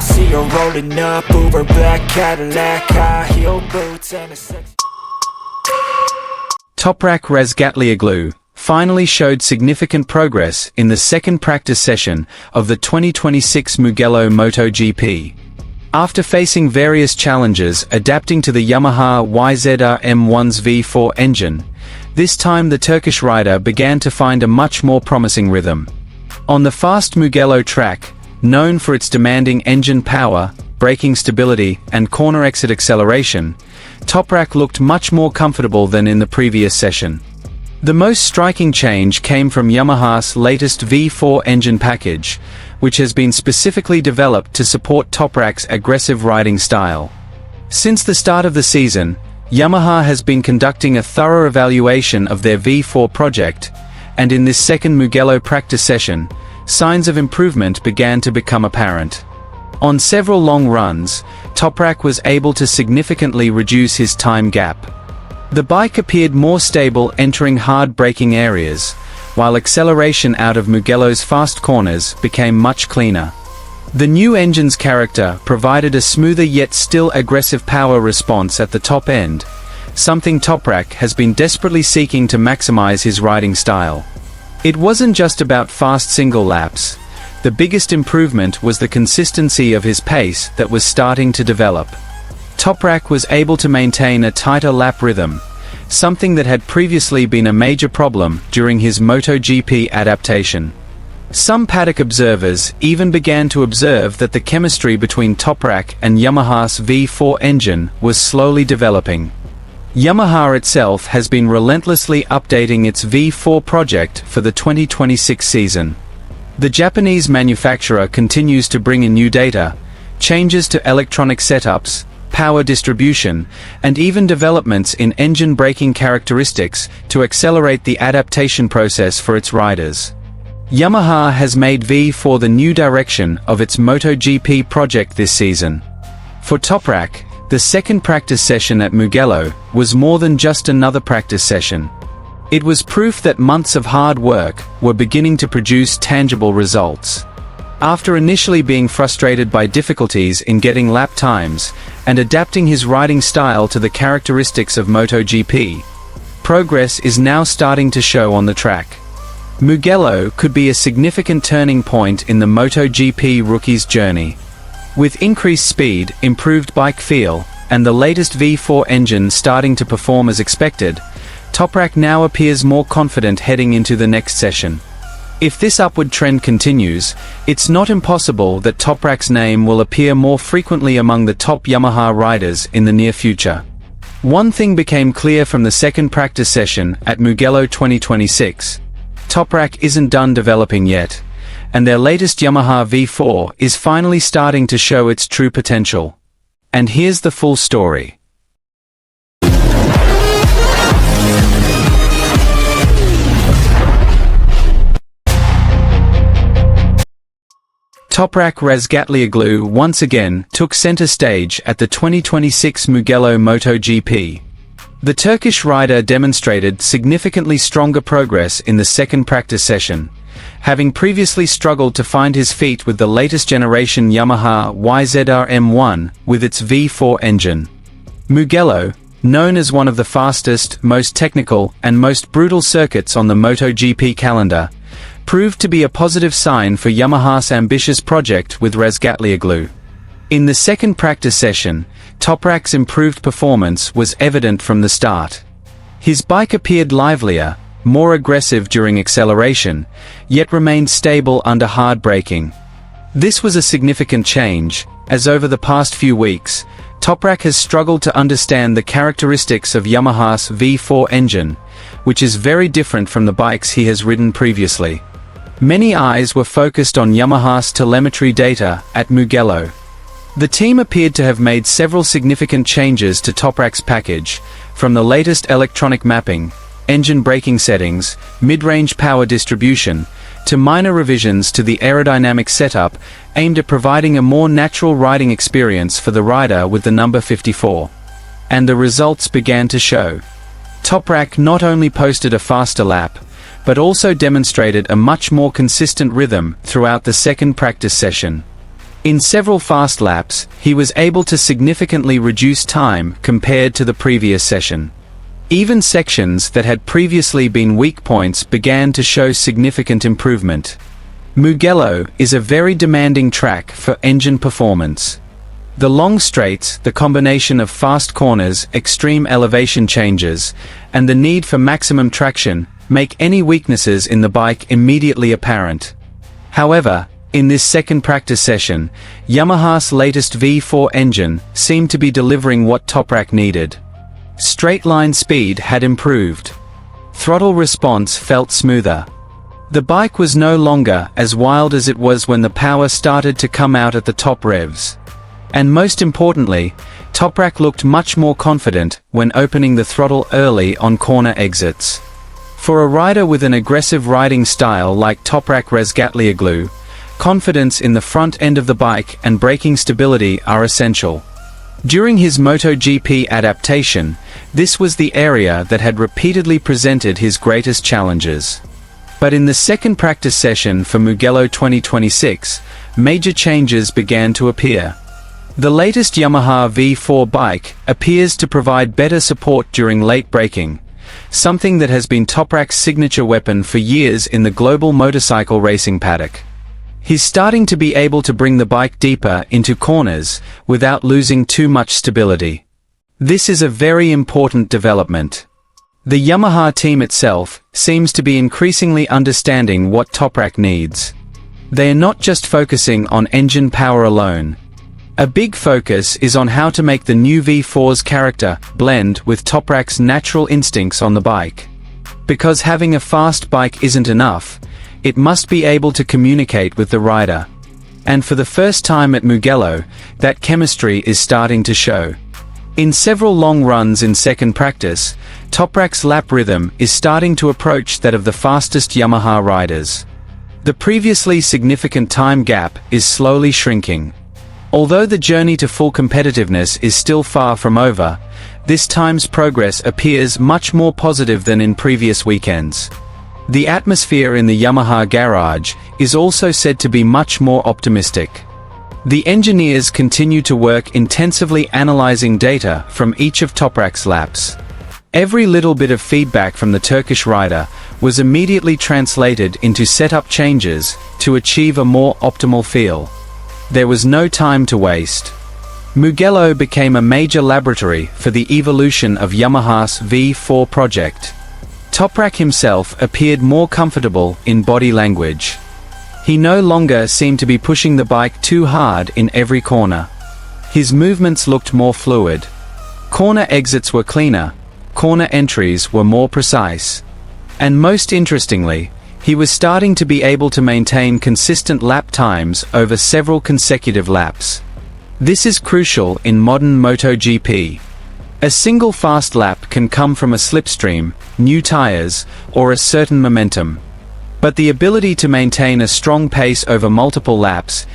see her rolling up, Uber black Cadillac, high heel boots and a sex. TOPRAK Razgatlioglu finally showed significant progress in the second practice session of the 2026 Mugello MotoGP. After facing various challenges adapting to the Yamaha YZR M1's V4 engine, this time the Turkish rider began to find a much more promising rhythm. On the fast Mugello track, known for its demanding engine power, braking stability, and corner exit acceleration, TOPRAK looked much more comfortable than in the previous session. The most striking change came from Yamaha's latest V4 engine package, which has been specifically developed to support TOPRAK's aggressive riding style. Since the start of the season, Yamaha has been conducting a thorough evaluation of their V4 project, and in this second Mugello practice session, signs of improvement began to become apparent. On several long runs, TOPRAK was able to significantly reduce his time gap. The bike appeared more stable entering hard braking areas, while acceleration out of Mugello's fast corners became much cleaner. The new engine's character provided a smoother yet still aggressive power response at the top end, something TOPRAK has been desperately seeking to maximize his riding style. It wasn't just about fast single laps. The biggest improvement was the consistency of his pace that was starting to develop. TOPRAK was able to maintain a tighter lap rhythm, something that had previously been a major problem during his MotoGP adaptation. Some paddock observers even began to observe that the chemistry between TOPRAK and Yamaha's V4 engine was slowly developing. Yamaha itself has been relentlessly updating its V4 project for the 2026 season. The Japanese manufacturer continues to bring in new data, changes to electronic setups, power distribution, and even developments in engine braking characteristics to accelerate the adaptation process for its riders. Yamaha has made V4 the new direction of its MotoGP project this season. For TOPRAK, the second practice session at Mugello was more than just another practice session. It was proof that months of hard work were beginning to produce tangible results. After initially being frustrated by difficulties in getting lap times and adapting his riding style to the characteristics of MotoGP, progress is now starting to show on the track. Mugello could be a significant turning point in the MotoGP rookie's journey. With increased speed, improved bike feel, and the latest V4 engine starting to perform as expected, TOPRAK now appears more confident heading into the next session. If this upward trend continues, it's not impossible that TOPRAK's name will appear more frequently among the top Yamaha riders in the near future. One thing became clear from the second practice session at Mugello 2026. TOPRAK isn't done developing yet, and their latest Yamaha V4 is finally starting to show its true potential. And here's the full story. TOPRAK Razgatlioglu once again took center stage at the 2026 Mugello MotoGP. The Turkish rider demonstrated significantly stronger progress in the second practice session, having previously struggled to find his feet with the latest generation Yamaha YZR M1 with its V4 engine. Mugello, known as one of the fastest, most technical, and most brutal circuits on the MotoGP calendar, proved to be a positive sign for Yamaha's ambitious project with Razgatlioglu. In the second practice session, TOPRAK's improved performance was evident from the start. His bike appeared livelier, more aggressive during acceleration, yet remained stable under hard braking. This was a significant change, as over the past few weeks, TOPRAK has struggled to understand the characteristics of Yamaha's V4 engine, which is very different from the bikes he has ridden previously. Many eyes were focused on Yamaha's telemetry data at Mugello. The team appeared to have made several significant changes to TOPRAK's package, from the latest electronic mapping, engine braking settings, mid-range power distribution, to minor revisions to the aerodynamic setup aimed at providing a more natural riding experience for the rider with the number 54. And the results began to show. TOPRAK not only posted a faster lap, but also demonstrated a much more consistent rhythm throughout the second practice session. In several fast laps, he was able to significantly reduce time compared to the previous session. Even sections that had previously been weak points began to show significant improvement. Mugello is a very demanding track for engine performance. The long straights, the combination of fast corners, extreme elevation changes, and the need for maximum traction make any weaknesses in the bike immediately apparent. However, in this second practice session, Yamaha's latest V4 engine seemed to be delivering what TOPRAK needed. Straight-line speed had improved. Throttle response felt smoother. The bike was no longer as wild as it was when the power started to come out at the top revs. And most importantly, TOPRAK looked much more confident when opening the throttle early on corner exits. For a rider with an aggressive riding style like TOPRAK Razgatlioglu, confidence in the front end of the bike and braking stability are essential. During his MotoGP adaptation, this was the area that had repeatedly presented his greatest challenges. But in the second practice session for Mugello 2026, major changes began to appear. The latest Yamaha V4 bike appears to provide better support during late braking, something that has been TOPRAK's signature weapon for years in the global motorcycle racing paddock. He's starting to be able to bring the bike deeper into corners without losing too much stability. This is a very important development. The Yamaha team itself seems to be increasingly understanding what TOPRAK needs. They are not just focusing on engine power alone. A big focus is on how to make the new V4's character blend with TOPRAK's natural instincts on the bike. Because having a fast bike isn't enough, it must be able to communicate with the rider. And for the first time at Mugello, that chemistry is starting to show. In several long runs in second practice, TOPRAK's lap rhythm is starting to approach that of the fastest Yamaha riders. The previously significant time gap is slowly shrinking. Although the journey to full competitiveness is still far from over, this time's progress appears much more positive than in previous weekends. The atmosphere in the Yamaha garage is also said to be much more optimistic. The engineers continue to work intensively analyzing data from each of TOPRAK's laps. Every little bit of feedback from the Turkish rider was immediately translated into setup changes to achieve a more optimal feel. There was no time to waste. Mugello became a major laboratory for the evolution of Yamaha's V4 project. TOPRAK himself appeared more comfortable in body language. He no longer seemed to be pushing the bike too hard in every corner. His movements looked more fluid. Corner exits were cleaner, corner entries were more precise. And most interestingly, he was starting to be able to maintain consistent lap times over several consecutive laps. This is crucial in modern MotoGP. A single fast lap can come from a slipstream, new tires, or a certain momentum. But the ability to maintain a strong pace over multiple laps